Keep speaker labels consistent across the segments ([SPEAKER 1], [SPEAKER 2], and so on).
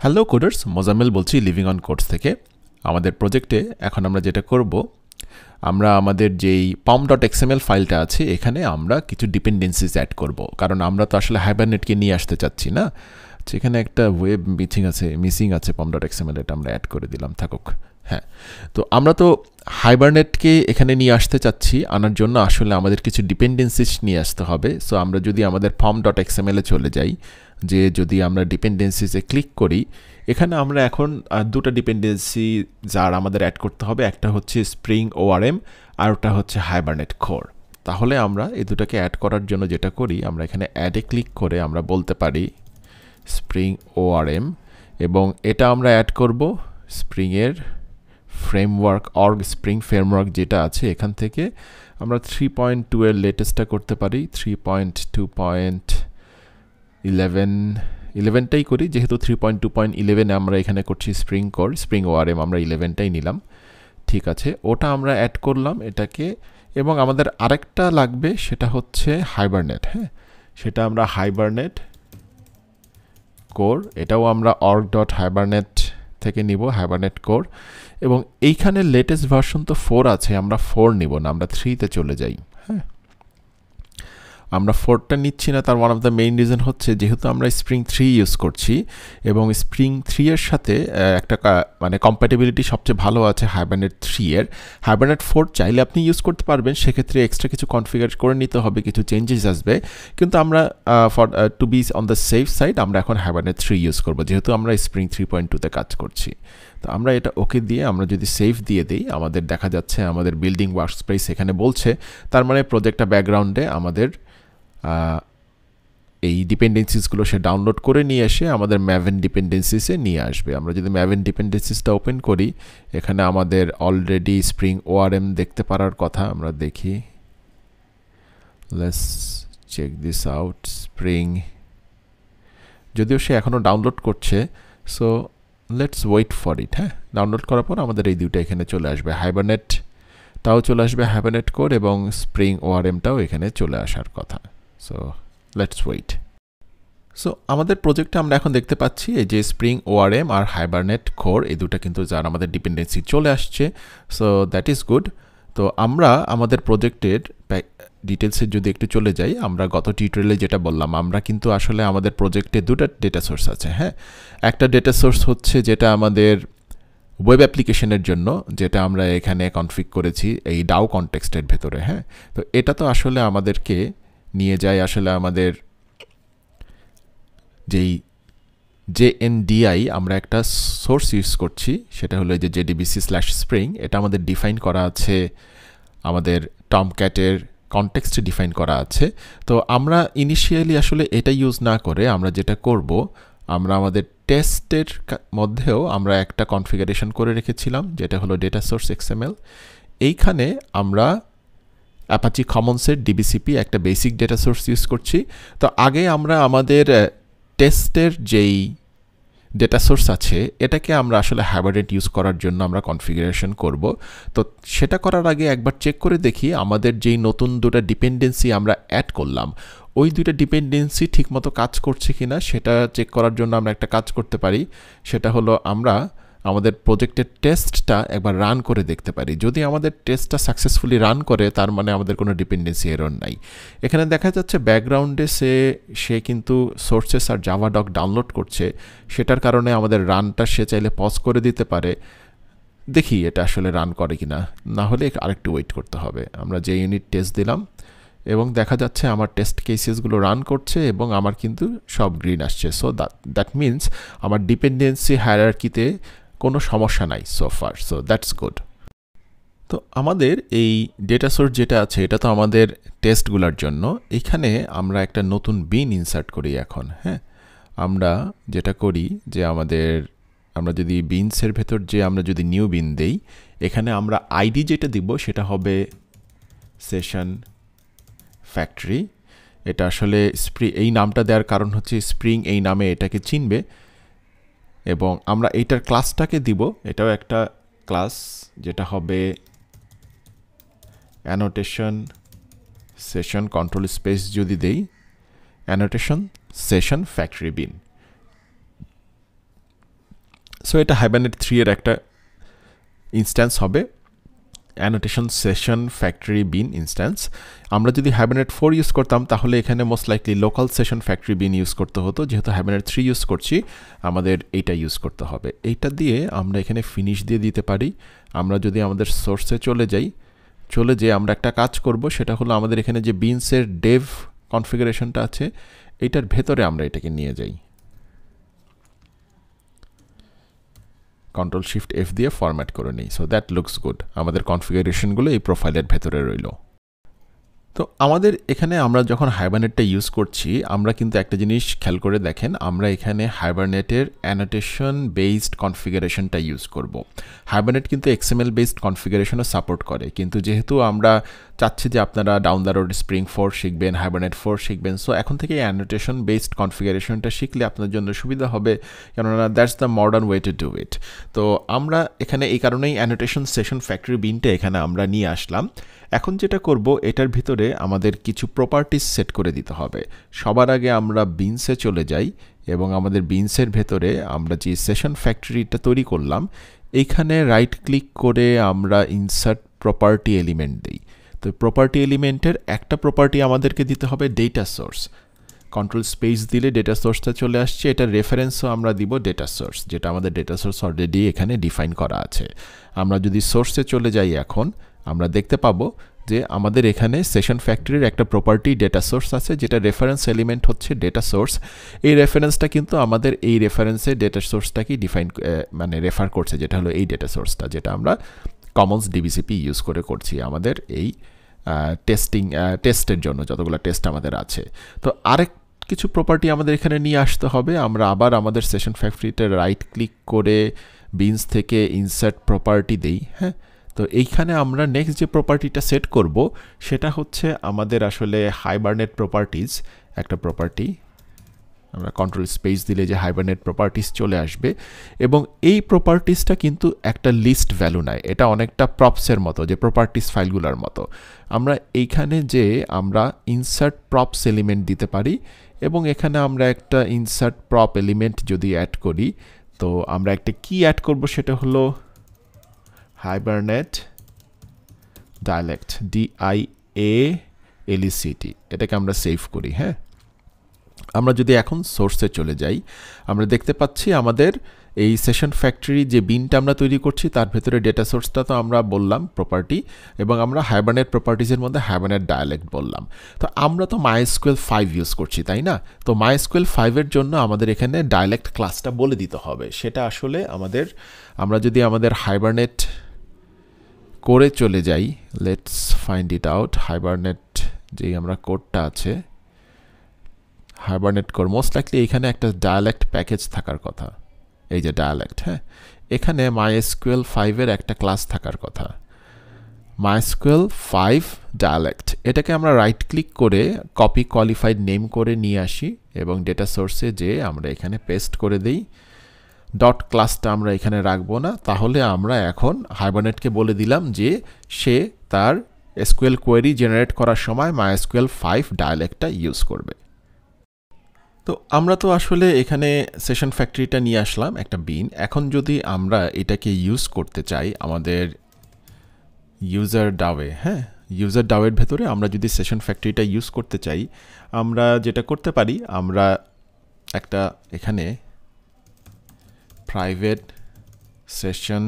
[SPEAKER 1] Hello coders, Mozammel বলছি living on codes থেকে। আমাদের প্রজেক্টে এখন আমরা যেটা করব, আমরা আমাদের যেই pom.xml ফাইলটা আছে এখানে আমরা কিছু ডিপেন্ডেন্সিস অ্যাড করব, কারণ আমরা তো আসলে হাইবারনেটকে নিয়ে আসতে চাচ্ছি না। সেখানে একটা ওয়েব মিসিং আছে pom.xml, এটা আমরা অ্যাড করে দিলাম, থাকুক। হ্যাঁ, তো আমরা তো হাইবারনেটকে এখানে নিয়ে আসতে চাচ্ছি, আনার জন্য আসলে আমাদের কিছু ডিপেন্ডেন্সিস নিয়ে আসতে হবে। সো আমরা যদি আমাদের pom.xml এ চলে যাই, যে যদি আমরা ডিপেন্ডেন্সিসে ক্লিক করি, এখানে আমরা এখন দুটো ডিপেন্ডেন্সি যার আমাদের অ্যাড করতে হবে, একটা হচ্ছে স্প্রিং ওআরএম আর ওটা হচ্ছে হাইবারনেট কোর। তাহলে আমরা এই দুটাকে অ্যাড করার জন্য যেটা করি, আমরা এখানে অ্যাডে ক্লিক করে আমরা বলতে পারি স্প্রিং ওআরএম, এবং এটা আমরা অ্যাড করব স্প্রিংয়ের ফ্রেমওয়ার্ক স্প্রিং ফ্রেমওয়ার্ক যেটা আছে এখান থেকে আমরা 3.2 এর লেটেস্টটা করতে পারি। 3.2.11টাই করি, যেহেতু 3.2.11 আমরা এখানে করছি স্প্রিং ওআরএম, আমরা 11টাই নিলাম। ঠিক আছে, ওটা আমরা অ্যাড করলাম এটাকে, এবং আমাদের আরেকটা লাগবে, সেটা হচ্ছে হাইবারনেট। হ্যাঁ, সেটা আমরা হাইবারনেট কোর, এটাও আমরা org.hibernate থেকে নিব, হাইবারনেট কোর। এবং এইখানে লেটেস্ট ভার্সন তো 4 আছে, আমরা 4 নিব না, আমরা 3তে চলে যাই। হ্যাঁ, আমরা 4টা নিচ্ছি না, তার one of the main reason হচ্ছে যেহেতু আমরা স্প্রিং 3 ইউজ করছি, এবং স্প্রিং 3 এর সাথে একটা মানে কম্প্যাটিবিলিটি সবচেয়ে ভালো আছে হাইবারনেট 3 এর। হাইবারনেট 4 চাইলে আপনি ইউজ করতে পারবেন, সেক্ষেত্রে এক্সট্রা কিছু কনফিগার করে নিতে হবে, কিছু চেঞ্জেস আসবে। কিন্তু আমরা to be on the safe side আমরা এখন হাইবারনেট 3 ইউজ করব, যেহেতু আমরা স্প্রিং 3.2তে কাজ করছি। তো আমরা এটা ওকে দিয়ে আমরা যদি সেভ দিয়ে দিই, আমাদের দেখা যাচ্ছে আমাদের বিল্ডিং ওয়ার্কস্পেস এখানে বলছে, তার মানে প্রজেক্টটা ব্যাকগ্রাউন্ডে আমাদের এই ডিপেন্ডেন্সিসগুলো সে ডাউনলোড করে নিয়ে এসে আমাদের ম্যাভেন ডিপেন্ডেন্সিসে নিয়ে আসবে। আমরা যদি ম্যাভেন ডিপেন্ডেন্সিসটা ওপেন করি, এখানে আমাদের অলরেডি স্প্রিং ওআরএম দেখতে পারার কথা, আমরা দেখি। Let's check this out. Spring, যদিও সে এখনও ডাউনলোড করছে, so let's wait for it. হ্যাঁ, ডাউনলোড করার পর আমাদের এই দুটো এখানে চলে আসবে, হাইবারনেটটাও চলে আসবে, হাইবারনেট কোর, এবং স্প্রিং ওআরএমটাও এখানে চলে আসার কথা। So let's wait. সো আমাদের প্রজেক্টে আমরা এখন দেখতে পাচ্ছি এই যে স্প্রিং ওআরএম আর হাইবারনেট কোর, এই দুটো কিন্তু যার আমাদের ডিপেন্ডেন্সি চলে আসছে। So that is good. তো আমরা আমাদের প্রজেক্টের ডিটেলসে যদি একটু চলে যাই, আমরা গত টিউটোরিয়ালে যেটা বললাম, আমরা কিন্তু আসলে আমাদের প্রজেক্টে দুটো ডেটা সোর্স আছে। হ্যাঁ, একটা ডেটা সোর্স হচ্ছে যেটা আমাদের ওয়েব অ্যাপ্লিকেশনের জন্য, যেটা আমরা এখানে কনফিগ করেছি এই ডাও কনটেক্সটের ভেতরে। হ্যাঁ, তো এটা তো আসলে আমাদেরকে নিয়ে যায় আসলে আমাদের যেই JNDI আমরা একটা সোর্স ইউজ করছি, সেটা হলো যে JDBC/Spring, এটা আমাদের ডিফাইন করা আছে, আমাদের টমক্যাটের কনটেক্সটে ডিফাইন করা আছে। তো আমরা ইনিশিয়ালি আসলে এটা ইউজ না করে আমরা যেটা করব, আমরা আমাদের টেস্টের মধ্যেও আমরা একটা কনফিগারেশন করে রেখেছিলাম, যেটা হলো ডেটা সোর্স XML। এইখানে আমরা অ্যাপাচি কমন্সের DBCP একটা বেসিক ডেটা সোর্স ইউজ করছি। তো আগে আমরা আমাদের টেস্টের যেই ডেটা সোর্স আছে এটাকে আমরা আসলে হাইবারনেট ইউজ করার জন্য আমরা কনফিগারেশন করব। তো সেটা করার আগে একবার চেক করে দেখি আমাদের যেই নতুন দুটো ডিপেন্ডেন্সি আমরা অ্যাড করলাম, ওই দুইটা ডিপেন্ডেন্সি ঠিকমতো কাজ করছে কিনা সেটা চেক করার জন্য আমরা একটা কাজ করতে পারি। সেটা হলো আমরা আমাদের প্রজেক্টের টেস্টটা একবার রান করে দেখতে পারি। যদি আমাদের টেস্টটা সাকসেসফুলি রান করে, তার মানে আমাদের কোনো ডিপেন্ডেন্সি এরর নাই। এখানে দেখা যাচ্ছে ব্যাকগ্রাউন্ডে সে কিন্তু সোর্সেস আর জাভা ডক ডাউনলোড করছে, সেটার কারণে আমাদের রানটা সে চাইলে পজ করে দিতে পারে। দেখি এটা আসলে রান করে কিনা, না হলে আরেকটু ওয়েট করতে হবে। আমরা যে ইউনিট টেস্ট দিলাম, এবং দেখা যাচ্ছে আমার টেস্ট কেসেসগুলো রান করছে, এবং আমার কিন্তু সব গ্রিন আসছে। সো দ্যাট মিনস আমার ডিপেন্ডেন্সি হায়ারার্কিতে কোনো সমস্যা নাই so far. So that's good. তো আমাদের এই ডেটা সোর্স যেটা আছে এটা তো আমাদের টেস্টগুলোর জন্য। এখানে আমরা একটা নতুন বিন ইনসার্ট করি এখন। হ্যাঁ, আমরা যেটা করি যে আমরা যদি বিনসের ভেতর আমরা যদি নিউ বিন দেই, এখানে আমরা আইডি যেটা দিব সেটা হবে সেশন ফ্যাক্টরি। এটা আসলে এই নামটা দেওয়ার কারণ হচ্ছে স্প্রিং এই নামে এটাকে চিনবে, এবং আমরা এইটার ক্লাসটাকে দিব, এটাও একটা ক্লাস, যেটা হবে অ্যানোটেশন সেশন কন্ট্রোল স্পেস যদি দেই, অ্যানোটেশন সেশন ফ্যাক্টরি বিন। সো এটা হাইবারনেট 3 এর একটা ইনস্ট্যান্স হবে, অ্যানোটেশন সেশন ফ্যাক্টরি বিন ইনস্ট্যান্স। আমরা যদি হাইবারনেট 4 ইউজ করতাম তাহলে এখানে most likely local session factory বিন ইউজ করতে হতো। যেহেতু হাইবারনেট 3 ইউজ করছি, আমাদের এইটা ইউজ করতে হবে। এইটা দিয়ে আমরা এখানে ফিনিশ দিয়ে দিতে পারি। আমরা যদি আমাদের সোর্সে চলে যেয়ে আমরা একটা কাজ করব, সেটা হলো আমাদের এখানে যে বিনসের ডেভ কনফিগারেশনটা আছে, এইটার ভেতরে আমরা এটাকে নিয়ে যাই, Ctrl+Shift+F দিয়ে ফরম্যাট করে নিই। So that looks good. আমাদের কনফিগারেশনগুলো এই প্রোফাইলের ভেতরে রইল। তো আমাদের এখানে আমরা যখন হাইবারনেটটা ইউজ করছি, আমরা কিন্তু একটা জিনিস খেয়াল করে দেখেন, আমরা এখানে হাইবারনেটের অ্যানোটেশন বেসড কনফিগারেশনটা ইউজ করব। হাইবারনেট কিন্তু XML বেসড কনফিগারেশনও সাপোর্ট করে, কিন্তু যেহেতু আমরা চাচ্ছি যে আপনারা ডাউন দ্য রোড স্প্রিং 4 শিখবেন, হাইবারনেট 4 শিখবেন, সো এখন থেকে অ্যানোটেশন বেসড কনফিগারেশনটা শিখলে আপনার জন্য সুবিধা হবে, কেননা that's the modern way to do it. তো আমরা এখানে এই কারণেই অ্যানোটেশন সেশন ফ্যাক্টরি বিনটা এখানে আমরা নিয়ে আসলাম। এখন যেটা করব, এটার ভিতরে আমাদের কিছু প্রপার্টিজ সেট করে দিতে হবে। সবার আগে আমরা বিনসে চলে যাই এবং আমাদের বিনসের ভেতরে আমরা যে সেশন ফ্যাক্টরিটা তৈরি করলাম, এইখানে রাইট ক্লিক করে আমরা ইনসার্ট প্রপার্টি এলিমেন্ট দিই। তো প্রপার্টি এলিমেন্টের একটা প্রপার্টি আমাদেরকে দিতে হবে ডেটা সোর্স। Ctrl+ দিলে ডেটা সোর্সটা চলে আসছে। এটার রেফারেন্সও আমরা দিব ডেটা সোর্স, যেটা আমাদের ডেটা সোর্স অলরেডি এখানে ডিফাইন করা আছে। আমরা যদি সোর্সে চলে যাই, এখন আমরা দেখতে পাবো যে আমাদের এখানে সেশন ফ্যাক্টরির একটা প্রপার্টি ডেটা সোর্স আছে, যেটা রেফারেন্স এলিমেন্ট হচ্ছে ডেটা সোর্স। এই রেফারেন্সটা কিন্তু আমাদের এই রেফারেন্সে ডেটা সোর্সটাকে ডিফাইন রেফার করছে, যেটা হলো এই ডেটা সোর্সটা, যেটা আমরা কমন্স DBCP ইউজ করে করছি আমাদের এই টেস্টের জন্য, যতগুলো টেস্ট আমাদের আছে। তো আরেক কিছু প্রপার্টি আমাদের এখানে নিয়ে আসতে হবে। আমরা আবার আমাদের সেশন ফ্যাক্টরিতে রাইট ক্লিক করে বিনস থেকে ইনসার্ট প্রপার্টি দেই। হ্যাঁ, তো এইখানে আমরা নেক্সট যে প্রপার্টিটা সেট করব, সেটা হচ্ছে আমাদের আসলে হাইবারনেট প্রপার্টিজ একটা প্রপার্টি। আমরা Ctrl+ দিলে যে হাইবারনেট প্রপার্টিজ চলে আসবে, এবং এই প্রপার্টিজটা কিন্তু একটা লিস্ট ভ্যালু নেয়। এটা অনেকটা প্রপসের মতো, যে প্রপার্টিজ ফাইলগুলোর মতো। আমরা এইখানে যে আমরা ইনসার্ট প্রপস এলিমেন্ট দিতে পারি, এবং এখানে আমরা একটা ইনসার্ট প্রপ এলিমেন্ট যদি অ্যাড করি, তো আমরা একটা কি অ্যাড করব, সেটা হলো হাইবারনেট ডায়ালেক্ট, DIALECT। এটাকে আমরা সেভ করি। হ্যাঁ, আমরা যদি এখন সোর্সে চলে যাই, আমরা দেখতে পাচ্ছি আমাদের এই সেশন ফ্যাক্টরি যে বিনটা আমরা তৈরি করছি, তার ভেতরে ডেটা সোর্সটা তো আমরা বললাম প্রপার্টি, এবং আমরা হাইবারনেট প্রপার্টিজের মধ্যে হাইবারনেট ডায়ালেক্ট বললাম। তো আমরা তো MySQL 5 ইউজ করছি, তাই না? তো MySQL 5 এর জন্য আমাদের এখানে ডায়ালেক্ট ক্লাসটা বলে দিতে হবে। সেটা আসলে আমরা যদি আমাদের হাইবারনেট করে চলে যাই, let's find it out. Hibernate যেই আমরা কোডটা আছে, হাইবারনেট কোর, মোস্ট লাইকলি এখানে একটা ডায়ালেক্ট প্যাকেজ থাকার কথা। এই যে ডায়ালেক্ট, হ্যাঁ, এখানে MySQL 5 এর একটা ক্লাস থাকার কথা, MySQL 5 ডায়ালেক্ট। এটাকে আমরা রাইট ক্লিক করে কপি কোয়ালিফাইড নেম করে নিয়ে আসি, এবং ডেটা সোর্সে যে আমরা এখানে পেস্ট করে দিই। ডট ক্লাসটা আমরা এখানে রাখবো না, তাহলে আমরা এখন হাইবারনেটকে বলে দিলাম যে সে তার SQL কোয়েরি জেনারেট করার সময় MySQL 5 ডায়ালেক্টটা ইউজ করবে। তো আমরা তো আসলে এখানে সেশন ফ্যাক্টরিটা নিয়ে আসলাম একটা বিন। এখন যদি আমরা এটাকে ইউজ করতে চাই আমাদের ইউজার ডাওয়ে, হ্যাঁ, ইউজার ডাওয়ের ভেতরে আমরা যদি সেশন ফ্যাক্টরিটা ইউজ করতে চাই, আমরা যেটা করতে পারি, আমরা একটা এখানে প্রাইভেট সেশন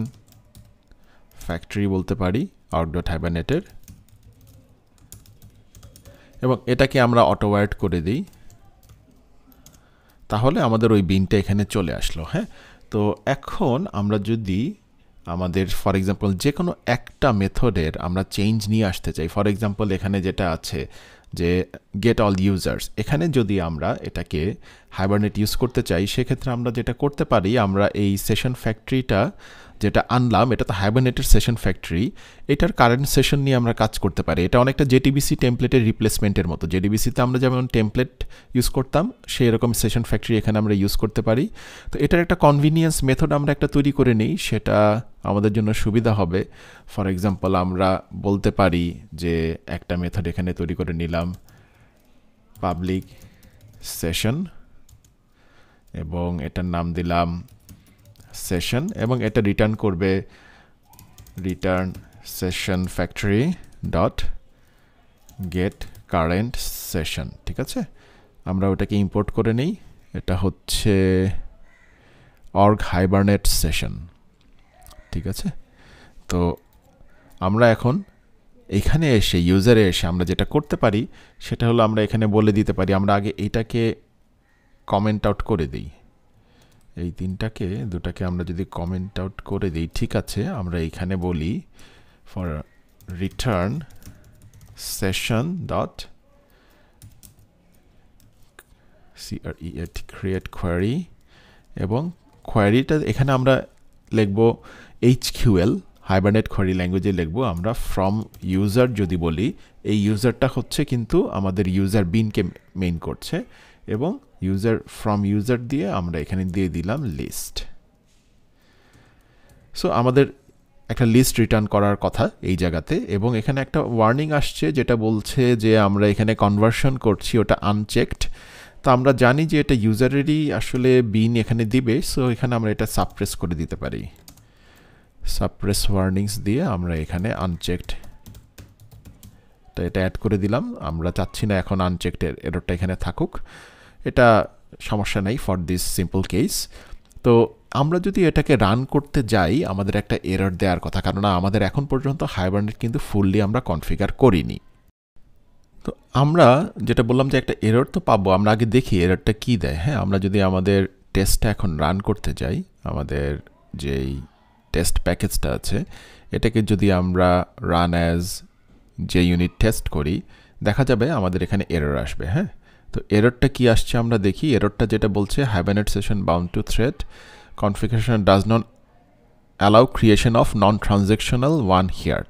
[SPEAKER 1] ফ্যাক্টরি বলতে পারি out.hibernateর, এবং এটাকে আমরা অটোওয়ার্ড করে দিই, তাহলে আমাদের ওই বিনটা এখানে চলে আসলো। হ্যাঁ, তো এখন আমরা যদি আমাদের ফর এক্সাম্পল যে কোনো একটা মেথডের আমরা চেঞ্জ নিয়ে আসতে চাই, ফর এক্সাম্পল এখানে যেটা আছে যে গেট অল ইউজার্স, এখানে যদি আমরা এটাকে হাইবারনেট ইউজ করতে চাই, সেক্ষেত্রে আমরা যেটা করতে পারি, আমরা এই সেশন ফ্যাক্টরিটা যেটা আনলাম, এটা তো হাইবারনেটের সেশন ফ্যাক্টরি, এটার কারেন্ট সেশন নিয়ে আমরা কাজ করতে পারি। এটা অনেকটা JDBC টেমপ্লেটের রিপ্লেসমেন্টের মতো। JDBCতে আমরা যেমন টেমপ্লেট ইউজ করতাম, সেই রকম সেশন ফ্যাক্টরি এখানে আমরা ইউজ করতে পারি। তো এটার একটা কনভিনিয়েন্স মেথড আমরা একটা তৈরি করে নিই, সেটা আমাদের জন্য সুবিধা হবে। ফর এক্সাম্পল আমরা বলতে পারি যে একটা মেথড এখানে তৈরি করে নিলাম পাবলিক সেশন, এবং এটার নাম দিলাম সেশন এবং এটা রিটার্ন করবে return session factory dot gate current session. ঠিক আছে, আমরা ওটাকে ইম্পোর্ট করে নেই। এটা হচ্ছে org hibernate সেশন। ঠিক আছে, তো আমরা এখন এখানে এসে ইউজারে এসে আমরা যেটা করতে পারি সেটা হলো আমরা এখানে বলে দিতে পারি, আমরা আগে এটাকে কমেন্ট আউট করে দিই, এই দুটাকে আমরা যদি কমেন্ট আউট করে দিই, ঠিক আছে, আমরা এখানে বলি for return session dot create query এবং কোয়ারিটা এখানে আমরা লিখব HQL হাইবারনেট কোয়ারি ল্যাঙ্গুয়েজে লিখব আমরা ফ্রম ইউজার। যদি বলি এই ইউজারটা হচ্ছে কিন্তু আমাদের ইউজার বিনকে মেইন করছে এবং ফ্রম ইউজার দিয়ে আমরা এখানে দিয়ে দিলাম লিস্ট। সো আমাদের একটা লিস্ট রিটার্ন করার কথা এই জায়গাতে, এবং এখানে একটা ওয়ার্নিং আসছে যেটা বলছে যে আমরা এখানে কনভার্সন করছি ওটা আনচেকড। তো আমরা জানি যে এটা ইউজারেরই আসলে বিন এখানে দিবে, সো এখানে আমরা এটা সাপ্রেস করে দিতে পারি। সাপ্রেস ওয়ার্নিংস দিয়ে আমরা এখানে আনচেকড এটা অ্যাড করে দিলাম। আমরা চাচ্ছি না এখন আনচেকড এররটা এখানে থাকুক, এটা সমস্যা নাই ফর দিস সিম্পল কেস। তো আমরা যদি এটাকে রান করতে যাই আমাদের একটা এরর দেওয়ার কথা, কারণ আমাদের এখন পর্যন্ত হাইবারনেট কিন্তু ফুললি আমরা কনফিগার করিনি। তো আমরা যেটা বললাম যে একটা এরর তো পাবো, আমরা আগে দেখি এররটা কি দেয়। হ্যাঁ, আমরা যদি আমাদের টেস্টটা এখন রান করতে যাই, আমাদের যেই টেস্ট প্যাকেজটা আছে এটাকে যদি আমরা রান অ্যাজ যে ইউনিট টেস্ট করি, দেখা যাবে আমাদের এখানে এরর আসবে। হ্যাঁ, তো এররটা কি আসছে আমরা দেখি। এররটা যেটা বলছে hibernate session bound to thread configuration does not allow creation of non transactional one here.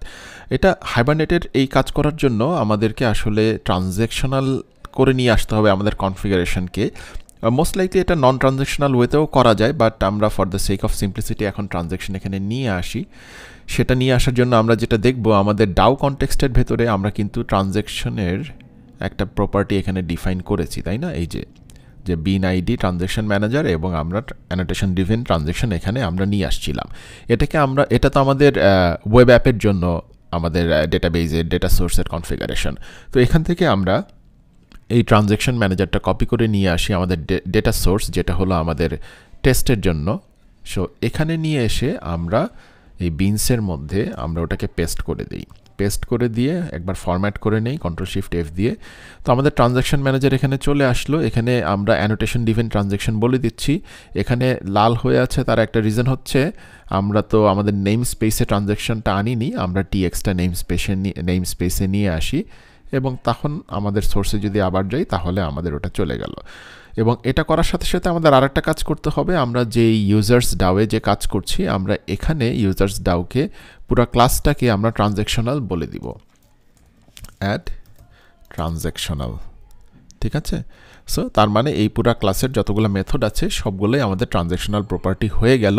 [SPEAKER 1] এটা হাইবারনেটের এই কাজ করার জন্য আমাদেরকে আসলে ট্রানজ্যাকশনাল করে নিয়ে আসতে হবে আমাদের কনফিগারেশনকে। মোস্ট লাইকলি এটা নন ট্রানজ্যাকশনাল ওয়েতেও করা যায়, বাট আমরা for the sake of simplicity এখন ট্রানজ্যাকশন এখানে নিয়ে আসি। সেটা নিয়ে আসার জন্য আমরা যেটা দেখব, আমাদের ডাউ কনটেক্সটের ভেতরে আমরা কিন্তু ট্রানজ্যাকশনের একটা প্রপার্টি এখানে ডিফাইন করেছি, তাই না? এই যে বিন আইডি ট্রানজ্যাকশন ম্যানেজার এবং আমরা অ্যানোটেশন ডিফাইন ট্রানজ্যাকশন এখানে আমরা নিয়ে আসছিলাম। এটা তো আমাদের ওয়েব অ্যাপের জন্য আমাদের ডেটাবেজের ডেটা সোর্সের কনফিগারেশন। তো এখান থেকে আমরা এই ট্রানজ্যাকশন ম্যানেজারটা কপি করে নিয়ে আসি আমাদের ডেটা সোর্স, যেটা হলো আমাদের টেস্টের জন্য। সো এখানে নিয়ে এসে আমরা এই বিনসের মধ্যে আমরা ওটাকে পেস্ট করে দিই। পেস্ট করে দিয়ে একবার ফরম্যাট করে নেই Ctrl+Shift+F দিয়ে। তো আমাদের ট্রানজ্যাকশন ম্যানেজার এখানে চলে আসলো। এখানে আমরা অ্যানোটেশন ডিফাইন ট্রানজ্যাকশন বলে দিচ্ছি। এখানে লাল হয়ে আছে, তার একটা রিজন হচ্ছে আমরা তো আমাদের নেম স্পেসে ট্রানজ্যাকশনটা আনিনি, আমরা টিএক্সটা নেম স্পেসে নিয়ে আসি এবং তখন আমাদের সোর্সে যদি আবার যাই তাহলে আমাদের ওটা চলে গেল। এবং এটা করার সাথে সাথে আমাদের আরেকটা কাজ করতে হবে, আমরা যে ইউজার্স ডাউয়ে যে কাজ করছি আমরা এখানে ইউজার্স ডাউকে পুরো ক্লাসটাকে আমরা ট্রানজ্যাকশনাল বলে দিব, অ্যাড ট্রানজ্যাকশনাল। ঠিক আছে, সো তার মানে এই পুরো ক্লাসের যতগুলো মেথড আছে সবগুলোই আমাদের ট্রানজ্যাকশনাল প্রপার্টি হয়ে গেল।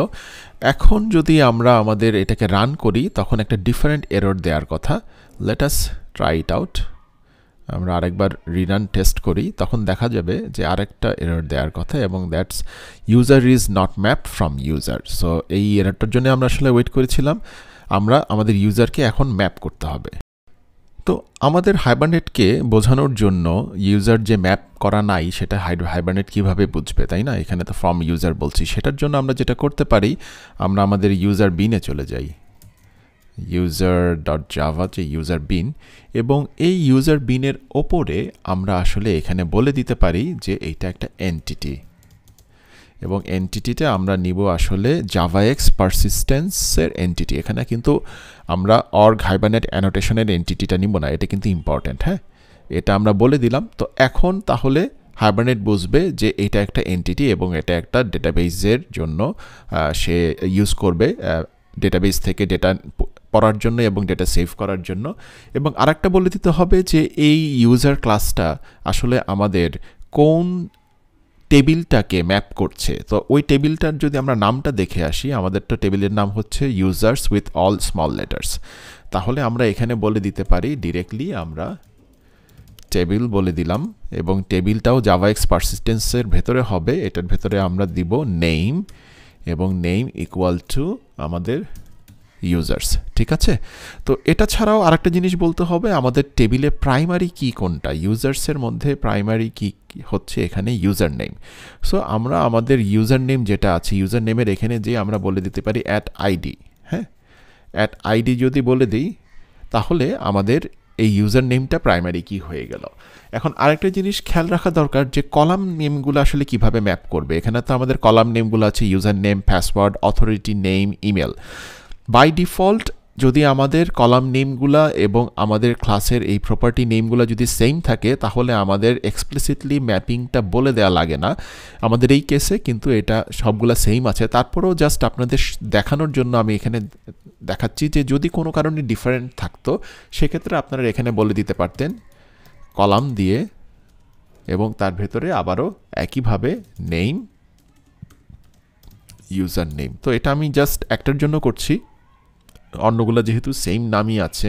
[SPEAKER 1] এখন যদি আমরা আমাদের এটাকে রান করি তখন একটা ডিফারেন্ট এরর দেওয়ার কথা। Let us try it out. আমরা আরেকবার রিরান টেস্ট করি, তখন দেখা যাবে যে আরেকটা এরর দেওয়ার কথা, এবং that's user is not mapped from user. So এই এররটার জন্য আমরা আসলে ওয়েট করেছিলাম, আমরা আমাদের ইউজারকে এখন ম্যাপ করতে হবে। তো আমাদের হাইবারনেটকে বোঝানোর জন্য ইউজার যে ম্যাপ করা নাই সেটা হাইবারনেট কিভাবে বুঝবে, তাই না? এখানে তো ফ্রম ইউজার বলছি, সেটার জন্য আমরা যেটা করতে পারি, আমরা আমাদের ইউজার বিনে চলে যাই, user.java যে ইউজার বিন, এবং এই ইউজার বিনের ওপরে আমরা আসলে এখানে বলে দিতে পারি যে এইটা একটা এন্টিটি, এবং এন্টিটিটা আমরা নিব আসলে JavaX পারসিস্টেন্সের এন্টিটি। এখানে কিন্তু আমরা org hibernate অ্যানোটেশনের এন্টিটিটা নিব না, এটা কিন্তু ইম্পর্ট্যান্ট। হ্যাঁ, এটা আমরা বলে দিলাম। তো এখন তাহলে হাইবারনেট বুঝবে যে এটা একটা এন্টিটি এবং এটা একটা ডেটাবেজের জন্য সে ইউজ করবে, ডেটাবেজ থেকে ডেটা পড়ার জন্য এবং ডেটা সেভ করার জন্য। এবং আরেকটা বলে দিতে হবে যে এই ইউজার ক্লাসটা আসলে আমাদের কোন টেবিলটাকে ম্যাপ করছে। তো ওই টেবিলটার যদি আমরা নামটা দেখে আসি, আমাদের তো টেবিলের নাম হচ্ছে users with all small letters, তাহলে আমরা এখানে বলে দিতে পারি ডিরেক্টলি আমরা টেবিল বলে দিলাম, এবং টেবিলটাও JavaX পারসিস্টেন্সের ভেতরে হবে। এটার ভেতরে আমরা দিব নেম এবং নেম ইকুয়াল টু আমাদের ইউজার্স, ঠিক আছে। তো এটা ছাড়াও আরেকটা জিনিস বলতে হবে, আমাদের টেবিলে প্রাইমারি কি কোনটা, ইউজার্সের মধ্যে প্রাইমারি কি হচ্ছে এখানে ইউজার নেম। সো আমরা আমাদের ইউজার নেম যেটা আছে, ইউজার নেমের এখানে যে আমরা বলে দিতে পারি অ্যাট আইডি, হ্যাঁ, অ্যাট আইডি যদি বলে দিই তাহলে আমাদের এই ইউজার নেমটা প্রাইমারি কি হয়ে গেল। এখন আরেকটা জিনিস খেয়াল রাখা দরকার যে কলাম নেমগুলো আসলে কিভাবে ম্যাপ করবে। এখানে তো আমাদের কলাম নেমগুলো আছে user name, password, authority name, email. By default যদি আমাদের কলাম নেমগুলা এবং আমাদের ক্লাসের এই প্রপার্টি নেমগুলো যদি সেম থাকে তাহলে আমাদের এক্সপ্লিসিটলি ম্যাপিংটা বলে দেওয়া লাগে না আমাদের এই কেসে, কিন্তু এটা সবগুলা সেম আছে। তারপরেও জাস্ট আপনাদের দেখানোর জন্য আমি এখানে দেখাচ্ছি যে যদি কোনো কারণে ডিফারেন্ট থাকতো সেক্ষেত্রে আপনারা এখানে বলে দিতে পারতেন কলাম দিয়ে এবং তার ভেতরে আবারও একইভাবে নেম, ইউজার নেম। তো এটা আমি জাস্ট একটার জন্য করছি, অন্যগুলো যেহেতু সেম নামই আছে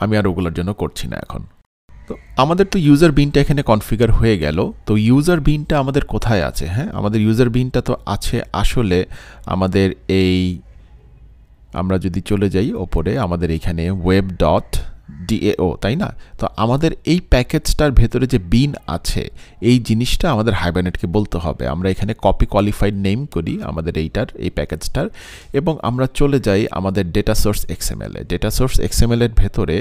[SPEAKER 1] আমি আর ওগুলোর জন্য করছি না এখন। তো আমাদের তো ইউজার বিনটা এখানে কনফিগার হয়ে গেল। তো ইউজার বিনটা আমাদের কোথায় আছে? হ্যাঁ, আমাদের ইউজার বিনটা তো আছে আসলে আমাদের এই, আমরা যদি চলে যাই ওপরে আমাদের এখানে web.dao, তাই না? তো আমাদের এই প্যাকেজটার ভেতরে যে বিন আছে এই জিনিসটা আমাদের হাইবারনেটকে বলতে হবে। আমরা এখানে কপি কোয়ালিফাইড নেম করি আমাদের এই প্যাকেজটার, এবং আমরা চলে যাই আমাদের ডেটা সোর্স এক্সএমএল এ। ডেটা সোর্স এক্সএমএল এর ভেতরে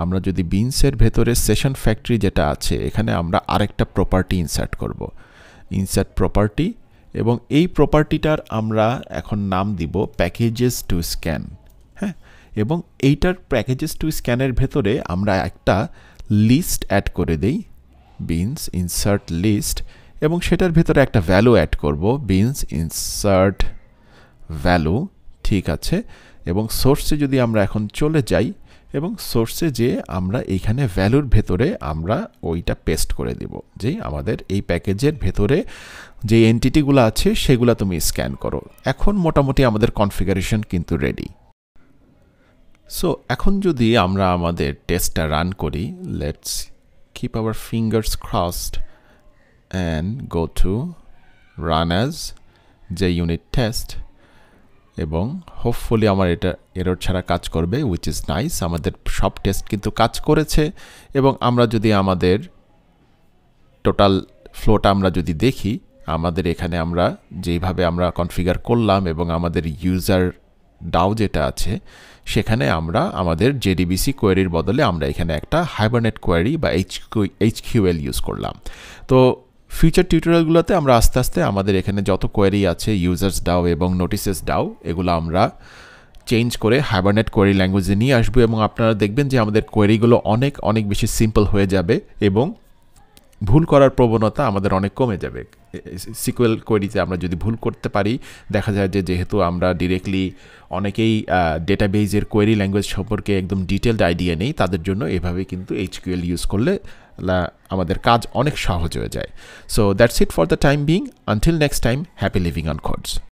[SPEAKER 1] আমরা যদি বিনসের ভেতরে সেশন ফ্যাক্টরি যেটা আছে এখানে আমরা আরেকটা প্রপার্টি ইনসার্ট করব, ইনসার্ট প্রপার্টি, এবং এই প্রপার্টিটার আমরা এখন নাম দিব প্যাকেজেস টু স্ক্যান। হ্যাঁ, এবং এইটার প্যাকেজেস টু স্ক্যানের ভেতরে আমরা একটা লিস্ট অ্যাড করে দেই, বিনস ইনসার্ট লিস্ট, এবং সেটার ভেতরে একটা ভ্যালু অ্যাড করব, বিনস ইনসার্ট ভ্যালু, ঠিক আছে। এবং সোর্সে যদি আমরা এখন চলে যাই এবং সোর্সে যে আমরা এইখানে ভ্যালুর ভেতরে আমরা ওইটা পেস্ট করে দেব যে আমাদের এই প্যাকেজের ভেতরে যে এন্টিটিগুলো আছে সেগুলো তুমি স্ক্যান করো। এখন মোটামুটি আমাদের কনফিগারেশন কিন্তু রেডি। সো এখন যদি আমরা আমাদের টেস্টটা রান করি, let's keep our fingers crossed and go to run as যে ইউনিট টেস্ট, এবং হোপফুলি আমার এটা এরর ছাড়া কাজ করবে, উইচ ইজ নাইস। আমাদের সব টেস্ট কিন্তু কাজ করেছে। এবং আমরা যদি আমাদের টোটাল ফ্লোটা আমরা যদি দেখি, আমাদের এখানে আমরা যেইভাবে আমরা কনফিগার করলাম এবং আমাদের ইউজার ডাও যেটা আছে সেখানে আমরা আমাদের জেডিবিসি কোয়েরির বদলে আমরা এখানে একটা হাইবারনেট কোয়েরি বা এইচকিউএল ইউজ করলাম। তো ফিউচার টিউটোরিয়ালগুলোতে আমরা আস্তে আস্তে আমাদের এখানে যত কোয়েরি আছে ইউজার্স ডাও এবং নোটিসেস ডাও এগুলো আমরা চেঞ্জ করে হাইবারনেট কোয়েরি ল্যাঙ্গুয়েজে নিয়ে আসবো, এবং আপনারা দেখবেন যে আমাদের কোয়েরিগুলো অনেক অনেক বেশি সিম্পল হয়ে যাবে এবং ভুল করার প্রবণতা আমাদের অনেক কমে যাবে। সিকুয়েল কোয়েরিতে আমরা যদি ভুল করতে পারি, দেখা যায় যে যেহেতু আমরা ডিরেক্টলি অনেকেই ডেটাবেজের কোয়েরি ল্যাঙ্গুয়েজ সম্পর্কে একদম ডিটেলড আইডিয়া নেই, তাদের জন্য এভাবে কিন্তু এইচকিউএল ইউজ করলে আমাদের কাজ অনেক সহজ হয়ে যায়। So that's it for the time being. Until next time, happy living on codes.